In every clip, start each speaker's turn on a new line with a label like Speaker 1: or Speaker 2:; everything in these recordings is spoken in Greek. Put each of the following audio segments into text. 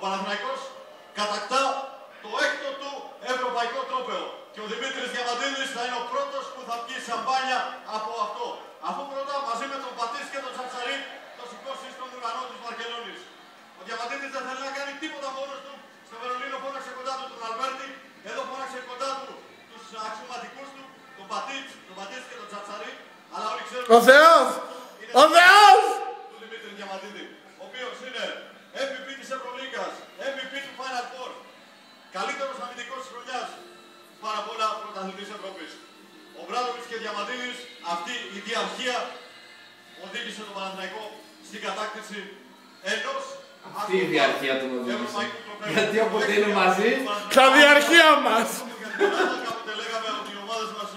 Speaker 1: Παναθηναϊκός κατακτά το 6ο του ευρωπαϊκό τρόπαιο. Και ο Δημήτρης Διαμαντίδης θα είναι ο πρώτος που θα πιει σαμπάνια από αυτό. Αφού πρώτα μαζί με τον Πατής και τον Τσατσαρί το σηκώσει στον ουρανό της Βαρκελόνης. Ο Διαμαντίδης δεν θέλει να κάνει τίποτα μόνος του. Στο Βερολίνο φώναξε κοντά του τον Αλβέρτη. Εδώ φώναξε κοντά του τους αξιωματικούς του, τον Πατής και τον Τσατσαρί. Αλλά όλοι ξέρουν
Speaker 2: ο Θεός! Ο Θεός!
Speaker 1: Του Δημήτρη Διαμαντίδη, ο οποίος είναι MVP της Ευρωλίγκας, MVP του Final Four, καλύτερος αμυντικός της χρονιάς, πάρα πολλά πρωταθλητής Ευρώπης. Ο Μπράντοβιτς και Διαμαντίδης, αυτή η διαρχία οδήγησε τον Παναθηναϊκό στην κατάκτηση ενός
Speaker 3: Αυτή η διαρχία του οδήγησε. Γιατί όποτε είναι μαζί,
Speaker 2: τα διαρχία μας!
Speaker 1: Κάποτε λέγαμε ότι οι ομάδες μας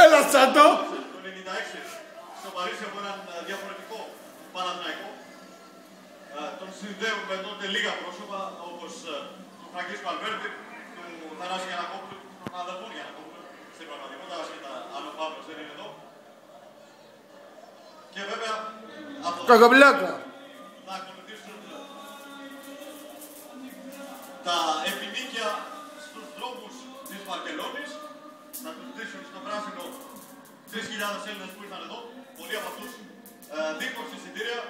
Speaker 2: Έλα Σάντο!
Speaker 1: το 96 στο Παρίσι από έναν διαφορετικό Παναθηναϊκό. Τον συνδέουν με τότε λίγα πρόσωπα όπως του Φραγκίσκο Αλβέρτη, του Θανάση Γιαννακόπουλου, των αδελφών Γιαννακόπουλου στην πραγματικότητα, ασχετά αν ο Παύλος δεν είναι εδώ. Και βέβαια από
Speaker 2: Κακομπλάκα!
Speaker 1: να ακολουθήσουν τα επινίκια στους δρόμους της Βαρκελόνης, να τους δείσουν στο πράσινο 3.000 Έλληνες που ήρθαν εδώ, πολλοί από αυτούς δίχως εισιτήρια.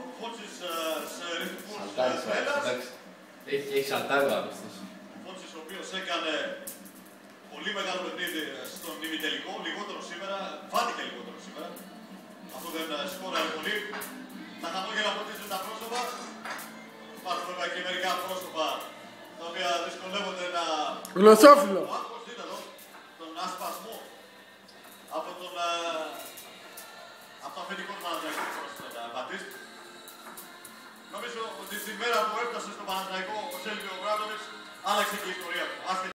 Speaker 1: Ο Φώτσης σε ρυθμούς τρέλας.
Speaker 3: έχει σαλτάρει ο άπιστος.
Speaker 1: Ο Φώτσης ο οποίος έκανε πολύ μεγάλο παιχνίδι στον ημιτελικό, λιγότερο σήμερα, φάνηκε λιγότερο σήμερα, αφού δεν σκόραρε πολύ. Τα χαμόγελα ποτίζουν τα πρόσωπα. Υπάρχουν βέβαια και μερικά πρόσωπα τα οποία δυσκολεύονται να...
Speaker 2: Γλωσσόφυλλο!
Speaker 1: Ο άγχος είναι εδώ, τον ασπασμό από τον αφεντικό του Παναθηναϊκού προς τον Μπατίστη. Νομίζω ότι τη μέρα που έφτασε στο Παναθηναϊκό ο Σέλβιο Μπράντοβιτς άλλαξε και η ιστορία του.